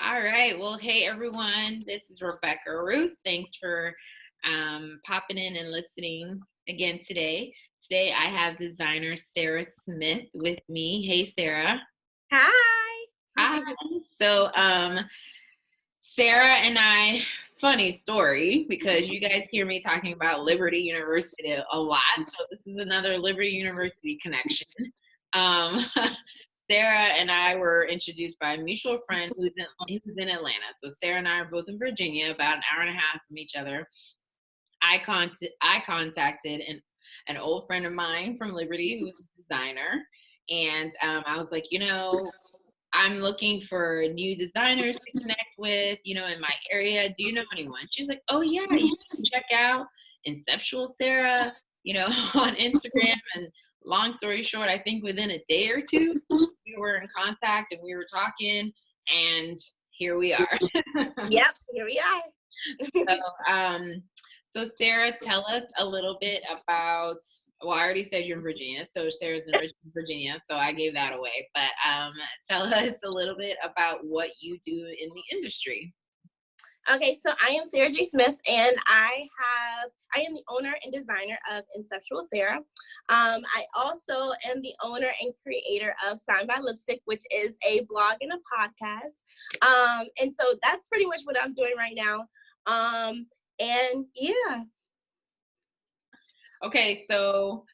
All right. Well, hey everyone. This is Rebecca Ruth. Thanks for popping in and listening again today. Today I have designer Sara Smith with me. Hey, Sara. Hi. Hi. So, Sara and I, funny story because you guys hear me talking about Liberty University a lot. So this is another Liberty University connection. Um, Sara and I were introduced by a mutual friend who's in Atlanta. So Sara and I are both in Virginia, about an hour and a half from each other. I contacted an old friend of mine from Liberty who's a designer, and I was like, I'm looking for new designers to connect with, in my area. Do you know anyone? She's like, oh yeah, you should check out InceptualSara, on Instagram. And long story short, I think within a day or two, we were in contact and we were talking, and here we are. Yep, here we are. So, Sara, tell us a little bit about, well, I already said you're in Virginia, so Sara's in Richmond, Virginia, so I gave that away. But tell us a little bit about what you do in the industry. Okay, so I am Sara J. Smith, and I am the owner and designer of InceptualSara. I also am the owner and creator of Sign by Lipstick, which is a blog and a podcast. And so that's pretty much what I'm doing right now. And yeah. Okay, so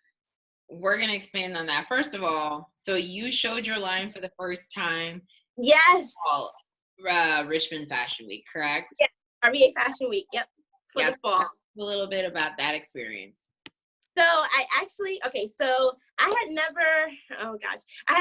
we're going to expand on that. First of all, so you showed your line for the first time. Yes. Richmond Fashion Week, correct? Yeah, RVA Fashion Week, yep, for the fall. A little bit about that experience. So I had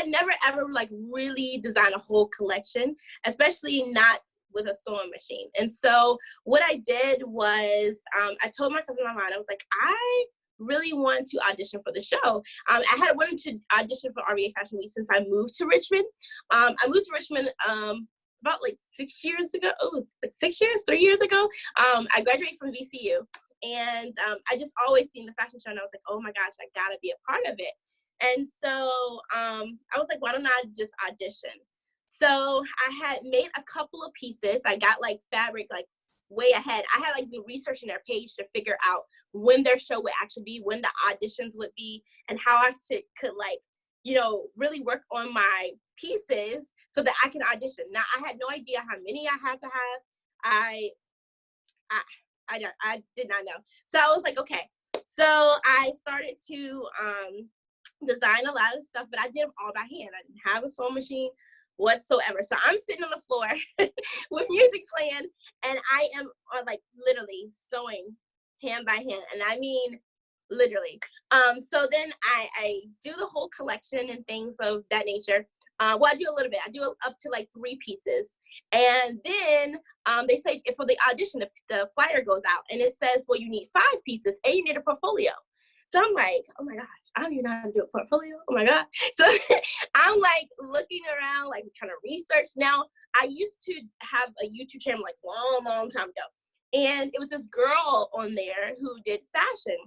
never ever like really designed a whole collection, especially not with a sewing machine. And so what I did was I told myself in my mind, I was like, I really want to audition for the show. I had wanted to audition for RVA Fashion Week since I moved to Richmond. I moved to Richmond about like 6 years ago. Oh, like 6 years, 3 years ago. I graduated from VCU. And I just always seen the fashion show, and I was like, oh my gosh, I gotta be a part of it. And so I was like, why don't I just audition? So I had made a couple of pieces. I got like fabric like way ahead. I had like been researching their page to figure out when their show would actually be, when the auditions would be, and how I could like, really work on my pieces so that I can audition. Now I had no idea how many I had to have. I did not know. So I was like, okay. So I started to design a lot of stuff, but I did them all by hand. I didn't have a sewing machine whatsoever. So I'm sitting on the floor with music playing, and I am like literally sewing hand by hand. And I mean, literally. So then I do the whole collection and things of that nature. Well, I do a little bit. I do up to like 3 pieces. And then they say for the audition, the flyer goes out and it says, well, you need 5 pieces and you need a portfolio. So I'm like, oh my gosh, I don't even know how to do a portfolio. Oh my God. So I'm like looking around, like trying to research. Now, I used to have a YouTube channel like long time ago. And it was this girl on there who did fashion.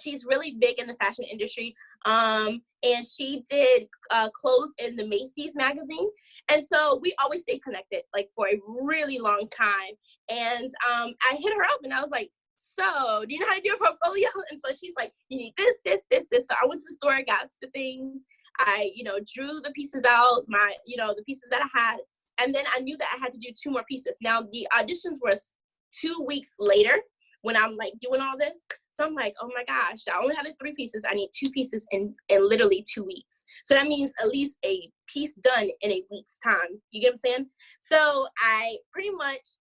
She's really big in the fashion industry. And she did clothes in the Macy's magazine. And so we always stayed connected like for a really long time. And I hit her up and I was like, so do you know how to do a portfolio? And so she's like, you need this. So I went to the store, I got the things. I, drew the pieces out, the pieces that I had. And then I knew that I had to do 2 more pieces. Now the auditions were 2 weeks later when I'm like doing all this. So I'm like, oh my gosh, I only had 3 pieces. I need 2 pieces in literally 2 weeks. So that means at least a piece done in a week's time. You get what I'm saying? So I pretty much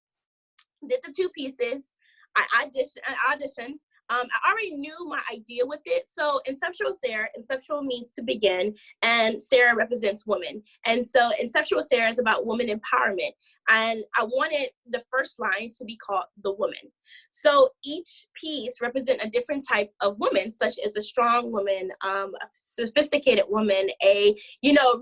did the 2 pieces. I auditioned. I already knew my idea with it. So InceptualSara, Inceptual means to begin, and Sara represents women. And so InceptualSara is about woman empowerment. And I wanted the first line to be called The Woman. So each piece represents a different type of woman, such as a strong woman, a sophisticated woman, a,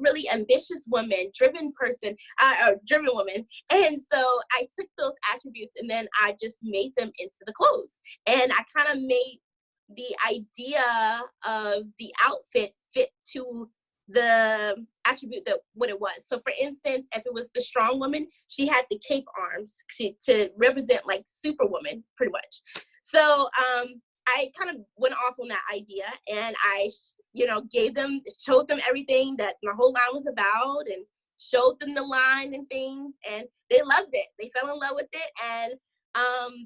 really ambitious woman, driven person, or driven woman. And so I took those attributes and then I just made them into the clothes. And I kind of made the idea of the outfit fit to the attribute that what it was. So for instance, if it was the strong woman, she had the cape arms to represent like superwoman, pretty much. So I kind of went off on that idea, and I, showed them everything that my whole line was about, and showed them the line and things, and they loved it. They fell in love with it, and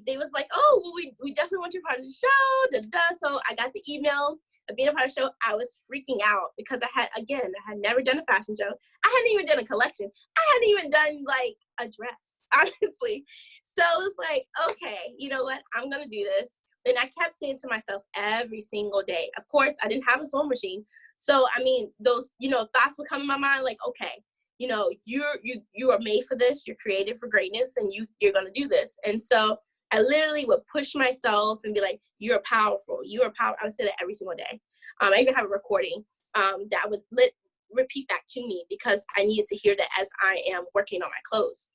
they was like, oh, well, we definitely want you part of the show. Da, da. So I got the email of being a part of the show. I was freaking out because I had never done a fashion show. I hadn't even done a collection. I hadn't even done like a dress, honestly. So it was like, okay, you know what? I'm going to do this. And I kept saying to myself every single day, of course, I didn't have a sewing machine. So, I mean, those, thoughts would come in my mind like, okay, you are made for this. You're created for greatness, and you're going to do this. And so I literally would push myself and be like, you're powerful. You are powerful. I would say that every single day. I even have a recording that would repeat back to me because I needed to hear that as I am working on my clothes.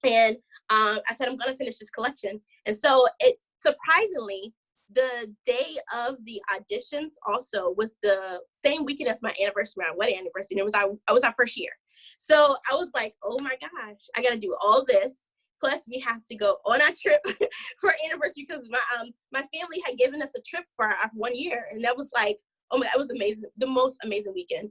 And I said, I'm going to finish this collection. And so it surprisingly, the day of the auditions also was the same weekend as my anniversary, my wedding anniversary. And it was our first year. So I was like, oh my gosh, I got to do all this. Plus we have to go on our trip for anniversary because my family had given us a trip for our 1 year. And that was like, oh my God, it was amazing. The most amazing weekend.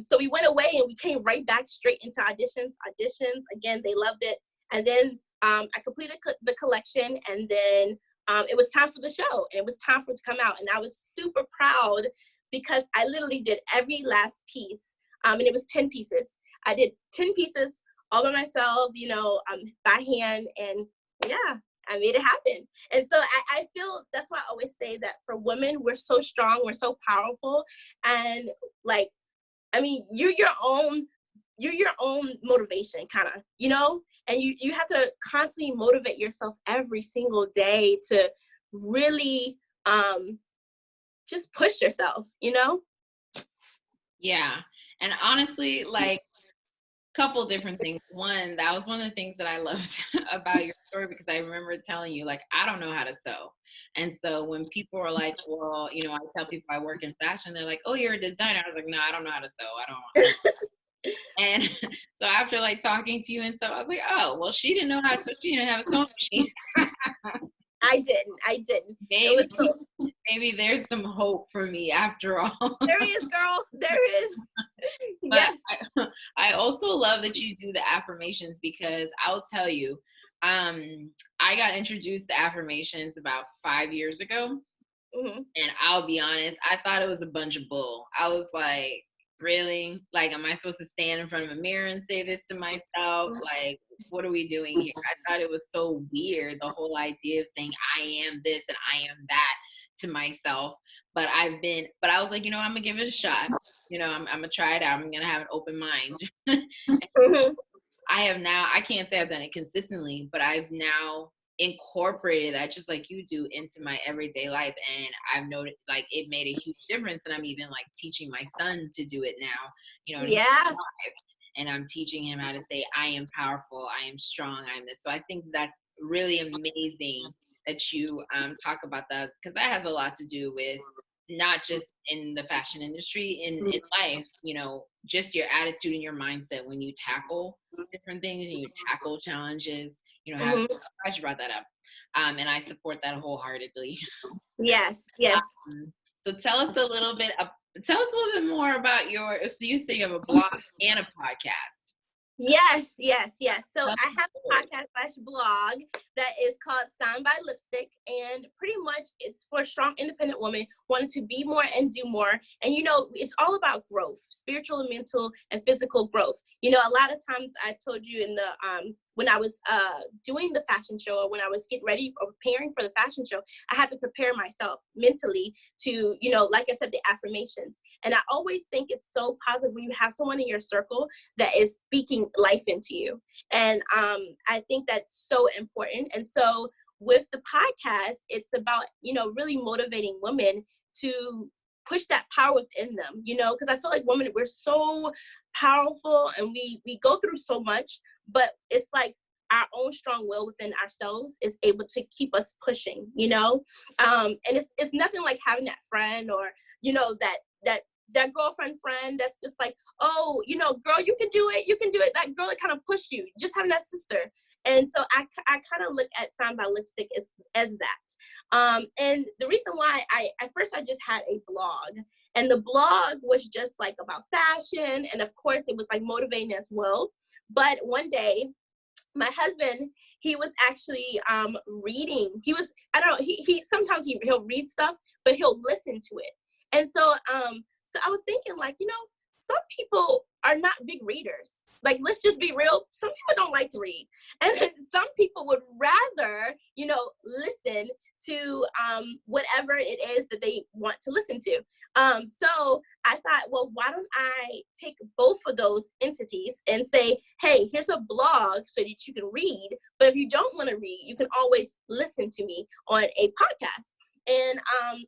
So we went away and we came right back straight into auditions. Again, they loved it. And then I completed the collection, and then it was time for the show, and it was time for it to come out. And I was super proud because I literally did every last piece. And it was 10 pieces. I did 10 pieces all by myself, by hand. And yeah, I made it happen. And so I feel that's why I always say that for women, we're so strong, we're so powerful. And like, I mean, you're your own motivation, kind of, and you have to constantly motivate yourself every single day to really just push yourself, Yeah. And honestly, like, couple different things. One, that was one of the things that I loved about your story, because I remember telling you, like, I don't know how to sew. And so when people were like, well, I tell people I work in fashion, they're like, oh, you're a designer. I was like, no, I don't know how to sew. I don't. And so after like talking to you and stuff, I was like, oh, well, she didn't know how to sew. She didn't have a sewing machine. I didn't. Maybe there's some hope for me after all. There is, girl. There is. Yes. I also love that you do the affirmations, because I'll tell you, I got introduced to affirmations about 5 years ago. Mm-hmm. And I'll be honest, I thought it was a bunch of bull. I was like, really? Like, am I supposed to stand in front of a mirror and say this to myself? Like, what are we doing here? I thought it was so weird, the whole idea of saying I am this and I am that to myself. But I was like, I'm gonna give it a shot. I'm gonna try it out. I'm gonna have an open mind. Mm-hmm. I can't say I've done it consistently, but I've now incorporated that, just like you do, into my everyday life. And I've noticed, like, it made a huge difference. And I'm even like teaching my son to do it now, Yeah. and I'm teaching him how to say, I am powerful, I am strong, I am this. So I think that's really amazing that you talk about that, because that has a lot to do with not just in the fashion industry, in life, just your attitude and your mindset when you tackle different things and you tackle challenges, how you brought that up. And I support that wholeheartedly. Yes. So tell us a little bit more about so you say you have a blog and a podcast. Yes. So I have a podcast/blog that is called Sound by Lipstick, and pretty much it's for strong, independent women wanting to be more and do more. And it's all about growth, spiritual, mental, and physical growth. A lot of times I told you in the when I was doing the fashion show, or when I was getting ready or preparing for the fashion show, I had to prepare myself mentally to, like I said, the affirmations. And I always think it's so positive when you have someone in your circle that is speaking life into you. And I think that's so important. And so with the podcast, it's about, really motivating women to push that power within them, because I feel like women, we're so powerful and we go through so much, but it's like our own strong will within ourselves is able to keep us pushing, and it's nothing like having that friend or, that that girlfriend friend that's just like, oh, you know, girl, you can do it, you can do it. That girl that kind of pushed you, just having that sister. And so I kind of look at Sign by Lipstick as that. And the reason why at first I just had a blog, and the blog was just like about fashion, and of course it was like motivating as well. But one day, my husband, he was actually reading. He was, I don't know, he sometimes he'll read stuff, but he'll listen to it. And so so I was thinking, like, you know, some people are not big readers. Like, let's just be real. Some people don't like to read. And then some people would rather, you know, listen to whatever it is that they want to listen to. So I thought, well, why don't I take both of those entities and say, hey, here's a blog so that you can read. But if you don't want to read, you can always listen to me on a podcast. And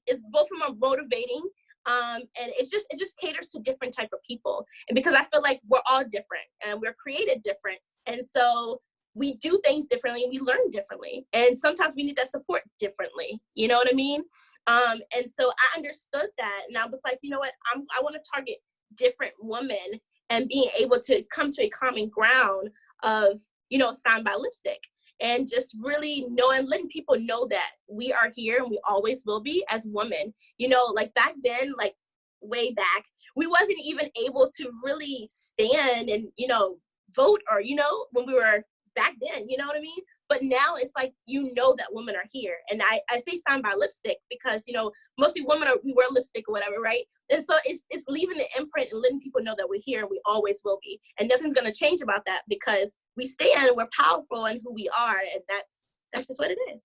it's both of them are motivating. And it just caters to different type of people. And because I feel like we're all different and we're created different. And so we do things differently and we learn differently. And sometimes we need that support differently. You know what I mean? And so I understood that. And I was like, you know what? I want to target different women and being able to come to a common ground of, you know, Sign by Lipstick. And just really knowing, letting people know that we are here and we always will be as women. You know, like back then, like way back, we wasn't even able to really stand and, you know, vote or, you know, when we were back then, you know what I mean? But now it's like, you know that women are here. And I say Sign by Lipstick because, you know, mostly women we wear lipstick or whatever, right? And so it's leaving the imprint and letting people know that we're here and we always will be. And nothing's going to change about that because we stand, we're powerful in who we are. And that's just what it is.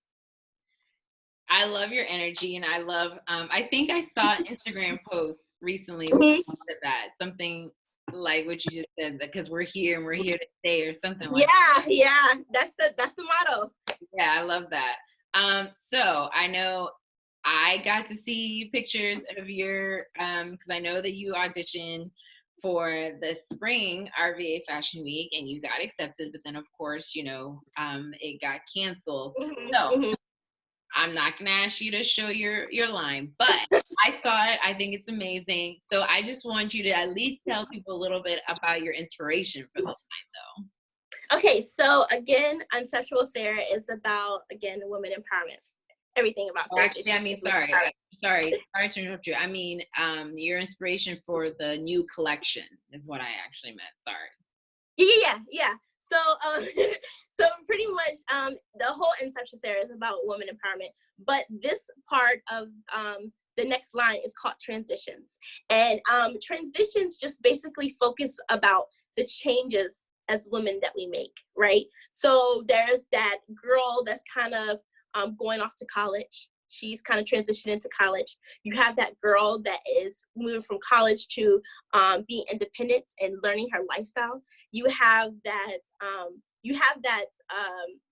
I love your energy, and I love, I think I saw an Instagram post recently that something like what you just said, because we're here and we're here to stay, or something like that. Yeah, that's the motto. Yeah, I love that. So I know I got to see pictures of your, because I know that you auditioned for the spring RVA Fashion Week and you got accepted, but then of course, you know, it got canceled. So I'm not gonna ask you to show your line, but I saw it. I think it's amazing. So I just want you to at least tell people a little bit about your inspiration for the line, though. Okay, so again, InceptualSara is about, again, women empowerment. Everything about Sarah. Actually, I mean, sorry to interrupt you. I mean, your inspiration for the new collection is what I actually meant. Sorry. Yeah. So, so pretty much, the whole InceptualSara is about women empowerment. But this part of the next line is called transitions, and transitions just basically focus about the changes as women that we make, right? So there's that girl that's kind of going off to college. She's kind of transitioning into college. You have that girl that is moving from college to being independent and learning her lifestyle. You have that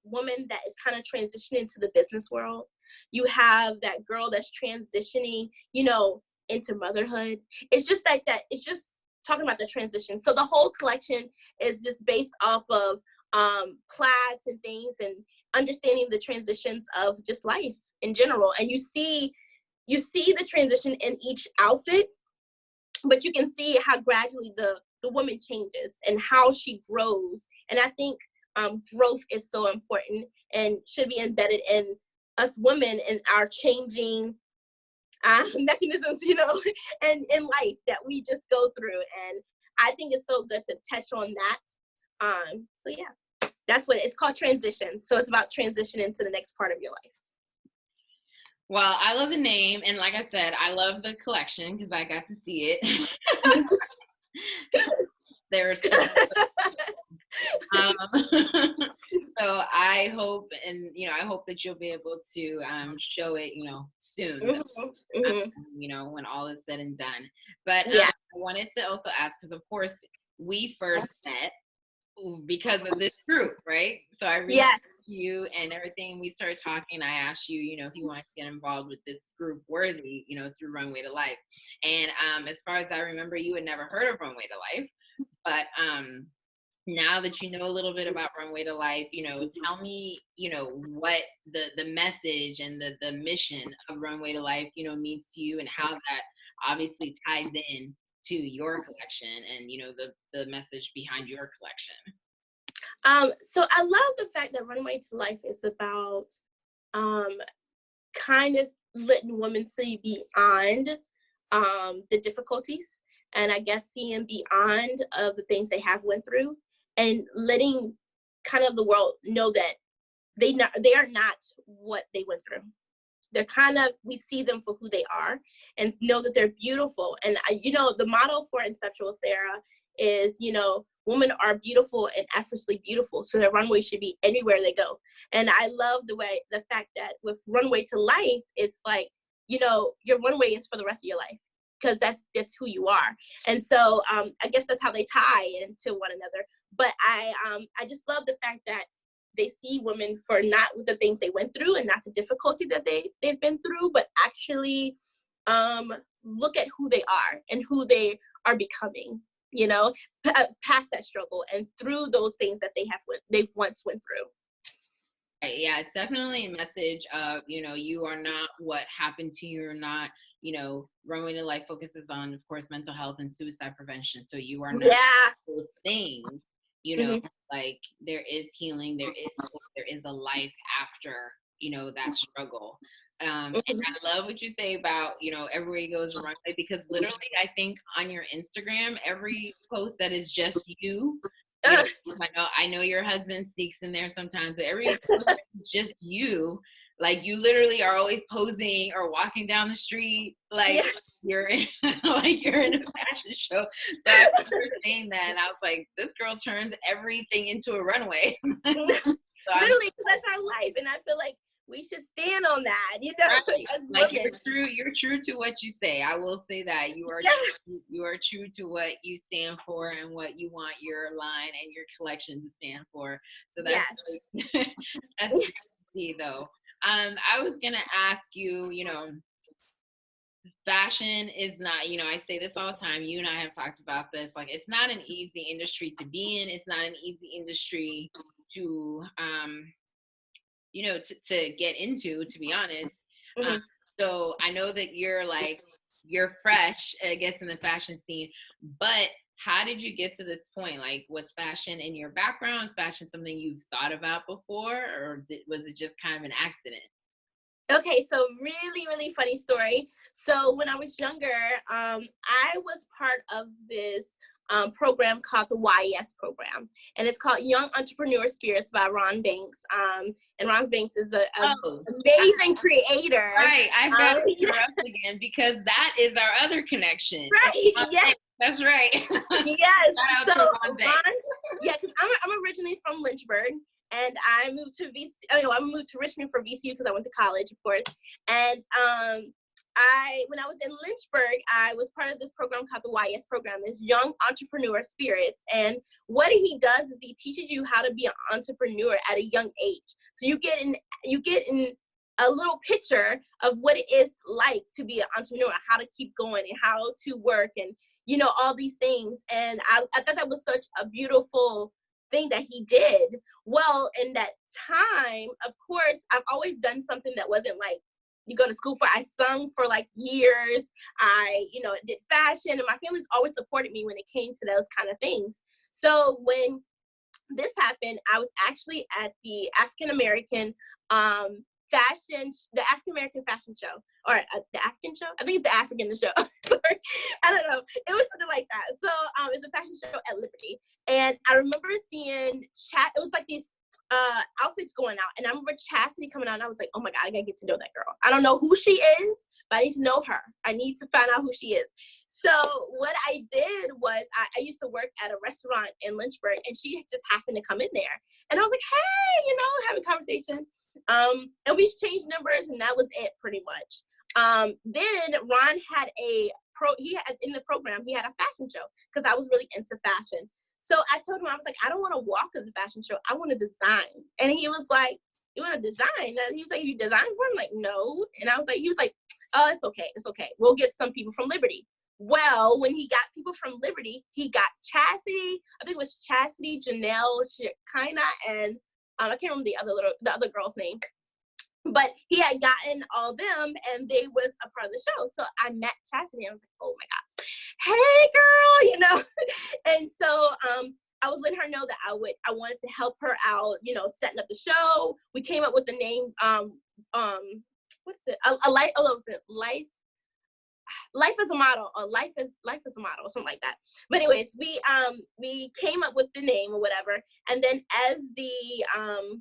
woman that is kind of transitioning into the business world. You have that girl that's transitioning, you know, into motherhood. It's just like that. It's just talking about the transition. So the whole collection is just based off of plaids and things and understanding the transitions of just life in general. And you see the transition in each outfit, but you can see how gradually the woman changes and how she grows. And I think growth is so important and should be embedded in us women and our changing mechanisms, you know, and in life that we just go through. And I think it's so good to touch on that. So yeah, that's what it's called, transition. So it's about transitioning to the next part of your life. Well, I love the name, and like I said, I love the collection because I got to see it. There were so I hope, and you know, I hope that you'll be able to show it, you know, soon. You know, when all is said and done. But I wanted to also ask, because of course we first met because of this group, right? So I reached out to you and everything. We started talking. I asked you, you know, if you wanted to get involved with this group, Worthy, you know, through Runway to Life. And as far as I remember, you had never heard of Runway to Life, but now that you know a little bit about Runway to Life, you know, tell me, you know, what the message and the mission of Runway to Life, you know, means to you, and how that obviously ties in to your collection and, you know, the message behind your collection. So I love the fact that Runway to Life is about kind of letting women see beyond the difficulties, and I guess seeing beyond of the things they have went through, and letting kind of the world know that they are not what they went through. They're kind of, we see them for who they are and know that they're beautiful. And you know, the motto for InceptualSara is, you know, women are beautiful and effortlessly beautiful. So their runway should be anywhere they go. And I love the fact that with Runway to Life, it's like, you know, your runway is for the rest of your life, because that's who you are. And so I guess that's how they tie into one another. But I just love the fact that they see women for not the things they went through and not the difficulty that they've been through, but actually look at who they are and who they are becoming, you know, past that struggle and through those things that they've once went through. Yeah, it's definitely a message of, you know, you are not what happened to you. You're not, you know, Runway to Life focuses on, of course, mental health and suicide prevention. So you are not those things, you know, like there is healing, there is a life after, you know, that struggle. And I love what you say about, you know, everywhere you go is a runway, because literally I think on your Instagram, every post that is just you, you know, I know your husband sneaks in there sometimes, but every post that is just you, like you literally are always posing or walking down the street like you're in like you're in a fashion show. So I remember saying that and I was like, this girl turns everything into a runway. So literally, that's our life, and I feel like we should stand on that, you know. Right. Like you're true to what you say. I will say that you are true to what you stand for and what you want your line and your collection to stand for. So that's that's good to see though. I was gonna ask you, you know, fashion is not, you know, I say this all the time, you and I have talked about this, like it's not an easy industry to be in. It's not an easy industry to you know, to get into, to be honest. So I know that you're fresh, I guess, in the fashion scene, but how did you get to this point? Like, was fashion in your background? Was fashion something you've thought about before, or was it just kind of an accident? Okay, so really, really funny story. So when I was younger, I was part of this program called the YES program, and it's called Young Entrepreneur Spirits by Ron Banks. And Ron Banks is an amazing creator. Right, I've got to interrupt again because that is our other connection. Right, yes. That's right. Yes. Shout out to Ron Banks. Yeah, because I'm originally from Lynchburg. And I moved to I moved to Richmond for VCU because I went to college, of course. And when I was in Lynchburg, I was part of this program called the YES program, is Young Entrepreneur Spirits. And what he does is he teaches you how to be an entrepreneur at a young age. So you get in a little picture of what it is like to be an entrepreneur, how to keep going and how to work and, you know, all these things. And I thought that was such a beautiful thing that he did. Well, in that time, of course, I've always done something that wasn't like you go to school for. I sung for like years. I, you know, did fashion, and my family's always supported me when it came to those kind of things. So when this happened, I was actually at the African American fashion show, or the African show. I think it's the African show. Sorry, I don't know. It was something like that. So it's a fashion show at Liberty, and I remember seeing It was like these outfits going out, and I remember Chastity coming out, and I was like, oh my god, I gotta get to know that girl. I don't know who she is, but I need to know her. I need to find out who she is. So what I did was I used to work at a restaurant in Lynchburg, and she just happened to come in there, and I was like, hey, you know, have a conversation. And we exchanged numbers, and that was it pretty much. Then Ron had in the program, he had a fashion show because I was really into fashion. So I told him, I was like, I don't want to walk to the fashion show. I want to design. And he was like, you want to design? And he was like, you design for him? I'm like, no. And he was like, oh, it's okay. It's okay. We'll get some people from Liberty. Well, when he got people from Liberty, he got Chastity. I think it was Chastity, Janelle, Shekinah, and I can't remember the other girl's name. But he had gotten all them, and they was a part of the show. So I met Chastity, and I was like, oh my God, hey girl, you know. And so I was letting her know that I wanted to help her out, you know, setting up the show. We came up with the name what is it? A life, oh, what was it? Life is a model, or life is a model, or something like that. But anyways, we came up with the name or whatever, and then as the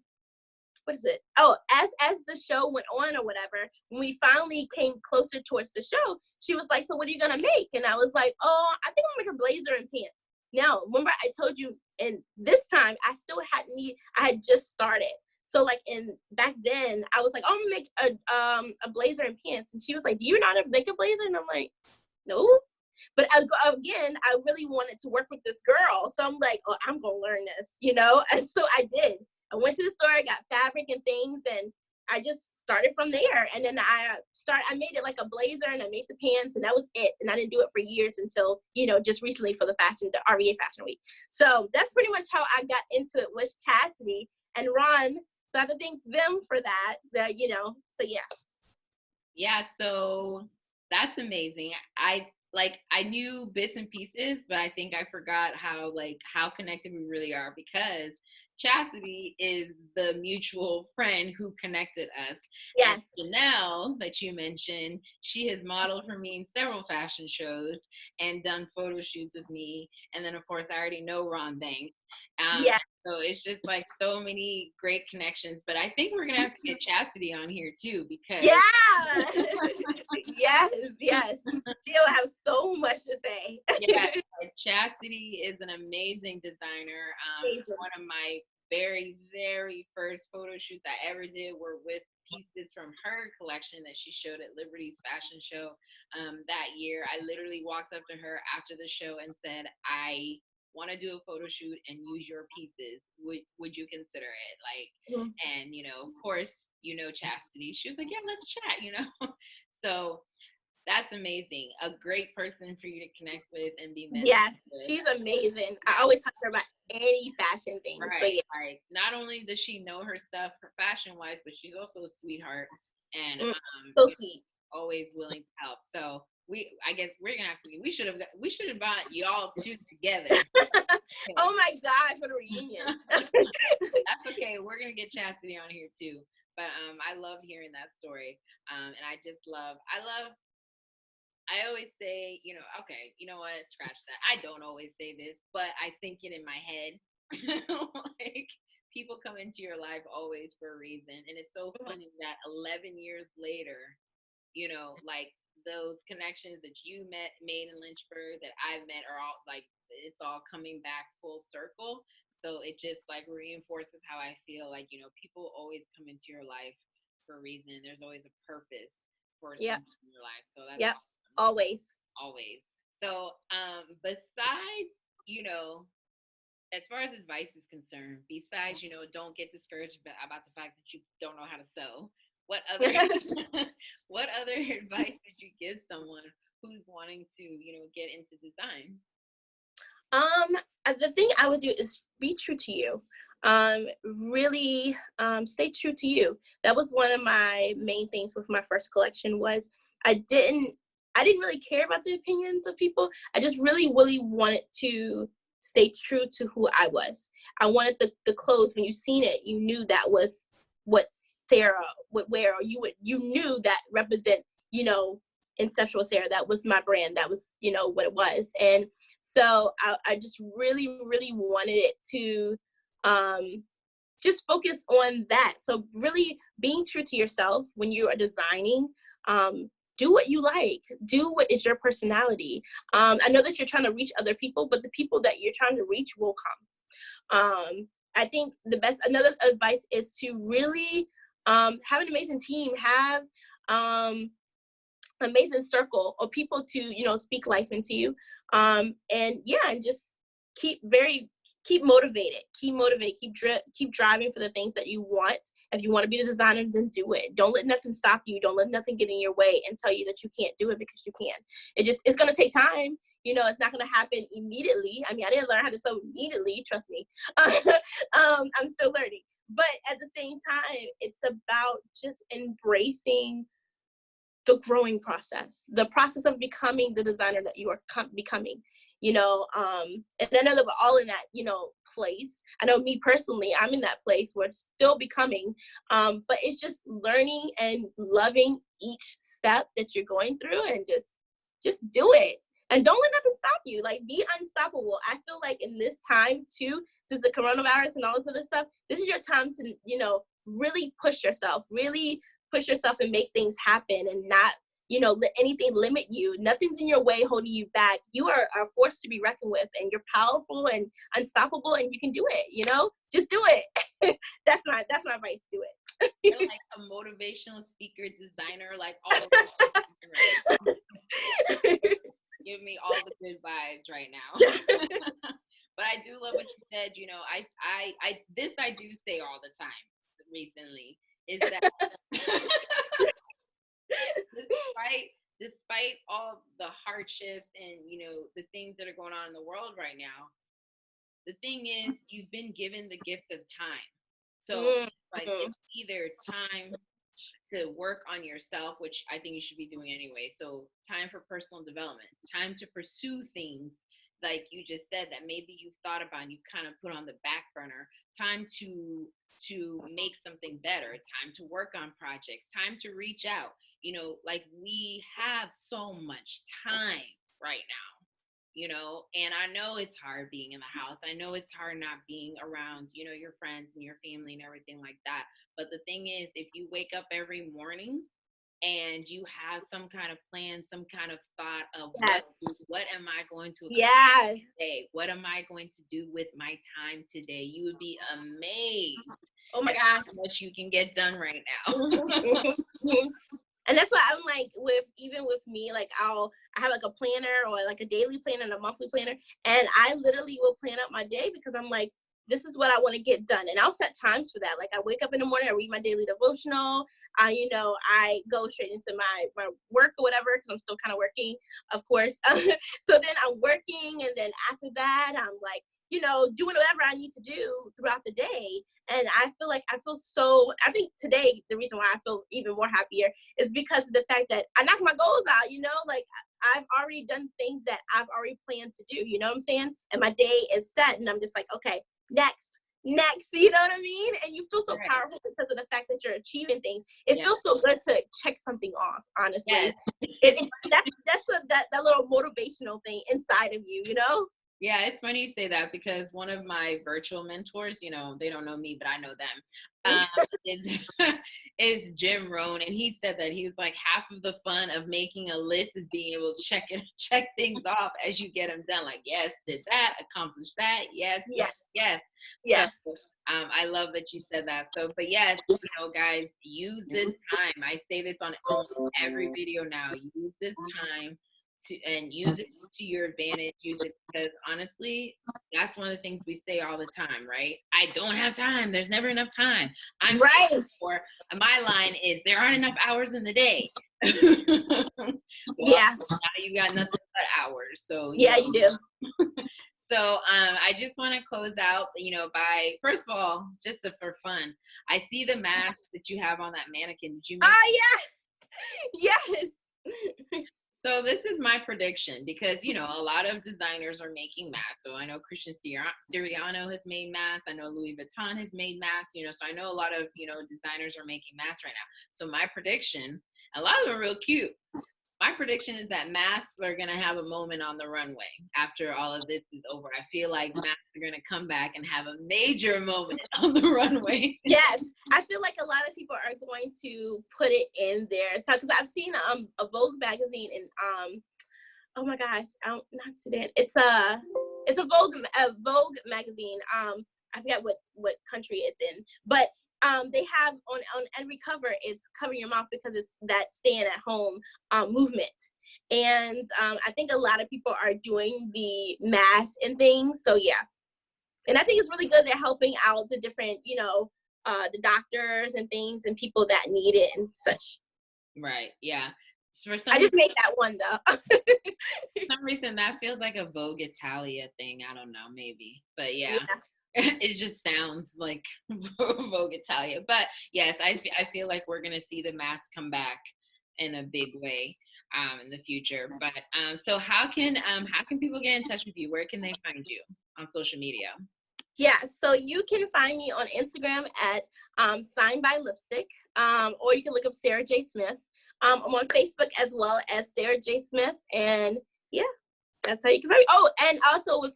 what is it? Oh, as the show went on or whatever, when we finally came closer towards the show, she was like, "So what are you gonna make?" And I was like, "Oh, I think I'm gonna make a blazer and pants." Now, remember I told you, and this time I still I had just started. So like back then, I was like, "Oh, I'm gonna make a blazer and pants," and she was like, "Do you not make a blazer?" And I'm like, "No." But again, I really wanted to work with this girl, so I'm like, "Oh, I'm gonna learn this," you know. And so I did. I went to the store, got fabric and things, and I just started from there. And then I made it like a blazer, and I made the pants, and that was it. And I didn't do it for years until, you know, just recently for the REA Fashion Week. So that's pretty much how I got into it, was Chastity and Ron. So I have to thank them for that. You know, so yeah. Yeah, so that's amazing. I knew bits and pieces, but I think I forgot how connected we really are, because Chastity is the mutual friend who connected us. Yes. And Janelle, that you mentioned, she has modeled for me in several fashion shows and done photo shoots with me. And then, of course, I already know Ron Banks. Yeah. So it's just like so many great connections. But I think we're going to have to get Chastity on here too, because yeah. yes. She'll have so much to say. Yeah, Chastity is an amazing designer. One of my very, very first photo shoots I ever did were with pieces from her collection that she showed at Liberty's fashion show that year. I literally walked up to her after the show and said, "I want to do a photo shoot and use your pieces. Would you consider it?" And you know, of course, you know, Chastity. She was like, "Yeah, let's chat," you know. So that's amazing. A great person for you to connect with and be mentored with. She's amazing. I always talk to her about any fashion thing. Right. So yeah. Like, not only does she know her stuff for fashion wise, but she's also a sweetheart and so sweet. Always willing to help. So I guess we're gonna have to. We should have brought y'all two together. Oh my God, for the reunion. That's okay. We're gonna get Chastity on here too. But I love hearing that story. And I always say, you know, okay, you know what? Scratch that. I don't always say this, but I think it in my head. Like, people come into your life always for a reason. And it's so funny that 11 years later, you know, like those connections that you made in Lynchburg that I've met are all like, it's all coming back full circle. So it just like reinforces how I feel like, you know, people always come into your life for a reason. There's always a purpose for something in your life. So that's awesome. Always. So besides, you know, as far as advice is concerned, besides, you know, don't get discouraged about the fact that you don't know how to sew, what other what other advice would you give someone who's wanting to, you know, get into design? The thing I would do is be true to you. Really stay true to you. That was one of my main things with my first collection. Was I didn't really care about the opinions of people. I just really wanted to stay true to who I was. I wanted the clothes, when you seen it, you knew that was what Sara would wear, or you knew that represent, you know, Inceptual Sara. That was my brand. That was, you know, what it was. And so I just really wanted it to just focus on that. So really being true to yourself when you are designing. Do what you like. Do what is your personality. I know that you're trying to reach other people, but the people that you're trying to reach will come. I think another advice is to really have an amazing team, have amazing circle of people to, you know, speak life into you. And just keep motivated, keep driving for the things that you want. If you want to be the designer, then do it. Don't let nothing stop you. Don't let nothing get in your way and tell you that you can't do it, because you can. It's going to take time. You know, it's not going to happen immediately. I mean, I didn't learn how to sew immediately, trust me. I'm still learning. But at the same time, it's about just embracing the growing process, the process of becoming the designer that you are becoming, you know. And I know that we're all in that, you know, place. I know me personally, I'm in that place where it's still becoming, but it's just learning and loving each step that you're going through, and just do it. And don't let nothing stop you. Like, be unstoppable. I feel like in this time too, since the coronavirus and all this other stuff, this is your time to, you know, really push yourself and make things happen, and not, you know, let anything limit you. Nothing's in your way holding you back. You are a force to be reckoned with, and you're powerful and unstoppable, and you can do it, you know? Just do it. That's my advice. Do it. You're like a motivational speaker, designer, like all of give me all the good vibes right now. But I do love what you said. You know, I do say all the time recently, is that despite all the hardships and, you know, the things that are going on in the world right now, the thing is, you've been given the gift of time. So like, it's either time to work on yourself, which I think you should be doing anyway. So time for personal development, time to pursue things like you just said that maybe you've thought about and you've kind of put on the back burner, time to make something better, time to work on projects, time to reach out. You know, like, we have so much time right now, you know, and I know it's hard being in the house. I know it's hard not being around, you know, your friends and your family and everything like that. But the thing is, if you wake up every morning and you have some kind of plan, some kind of thought of what am I going to accomplish today? What am I going to do with my time today? You would be amazed. Oh my gosh, how much you can get done right now. And that's why I'm like, even with me, like, I have like a planner, or like a daily planner and a monthly planner, and I literally will plan out my day, because I'm like, this is what I want to get done, and I'll set times for that. Like, I wake up in the morning, I read my daily devotional. You know, I go straight into my work or whatever, because I'm still kind of working, of course. So then I'm working, and then after that, I'm like, you know, doing whatever I need to do throughout the day. And I think today, the reason why I feel even more happier is because of the fact that I knocked my goals out, you know, like, I've already done things that I've already planned to do, you know what I'm saying? And my day is set, and I'm just like, okay, next, you know what I mean? And you feel so powerful because of the fact that you're achieving things. It feels so good to check something off, honestly. That's that little motivational thing inside of you, you know? Yeah, it's funny you say that, because one of my virtual mentors, you know, they don't know me, but I know them, is Jim Rohn. And he said that he was like, half of the fun of making a list is being able to check things off as you get them done. Like, yes, did that, accomplish that. Yes. So, I love that you said that. So, but yes, you know, guys, use this time. I say this on almost every video now. Use this time and use it to your advantage. Use it, because honestly, that's one of the things we say all the time, right? I don't have time. There's never enough time. I'm right. Or my line is, there aren't enough hours in the day. Well, now you got nothing but hours. So you do. So I just want to close out, you know, by, first of all, just for fun, I see the mask that you have on that mannequin. Did you make yes. So this is my prediction, because, you know, a lot of designers are making masks. So I know Christian Siriano has made masks. I know Louis Vuitton has made masks, you know, so I know a lot of, you know, designers are making masks right now. So my prediction, a lot of them are real cute. My prediction is that masks are going to have a moment on the runway after all of this is over. I feel like masks are going to come back and have a major moment on the runway. Yes, I feel like a lot of people are going to put it in there. So, because I've seen a Vogue magazine, and oh my gosh, not Sudan. It's a Vogue magazine. I forget what country it's in, but they have on every cover, it's cover your mouth, because it's that staying at home movement. And I think a lot of people are doing the masks and things. So yeah, and I think it's really good. They're helping out the different, you know, the doctors and things, and people that need it and such. Right. Yeah. I just made that one though. For some reason, that feels like a Vogue Italia thing. I don't know, maybe, but yeah. It just sounds like Vogue Italia. But yes, I feel like we're going to see the mask come back in a big way in the future. But so how can people get in touch with you? Where can they find you on social media? Yeah, so you can find me on Instagram at Sign by Lipstick, or you can look up Sarah J. Smith. I'm on Facebook as well as Sarah J. Smith, and yeah, that's how you can find me. Oh, and also with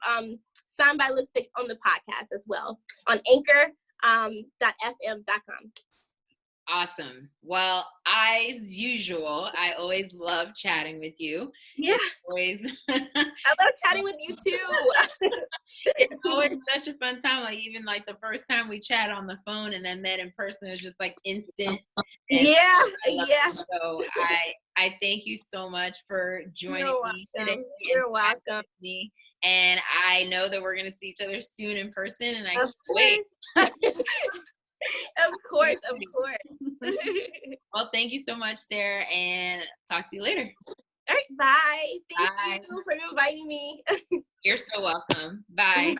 Sign by Lipstick on the podcast as well on Anchor.fm.com. Awesome. Well, as usual, I always love chatting with you. Yeah, always I love chatting with you too. It's always such a fun time. Like even like the first time we chat on the phone and then met in person is just like instant. Yeah. So I thank you so much for joining me today. You're welcome. Me. And I know that we're gonna see each other soon in person, and I can't wait. Of course. Well, thank you so much, Sarah, and talk to you later. All right, bye. Thank you for inviting me. You're so welcome. Bye.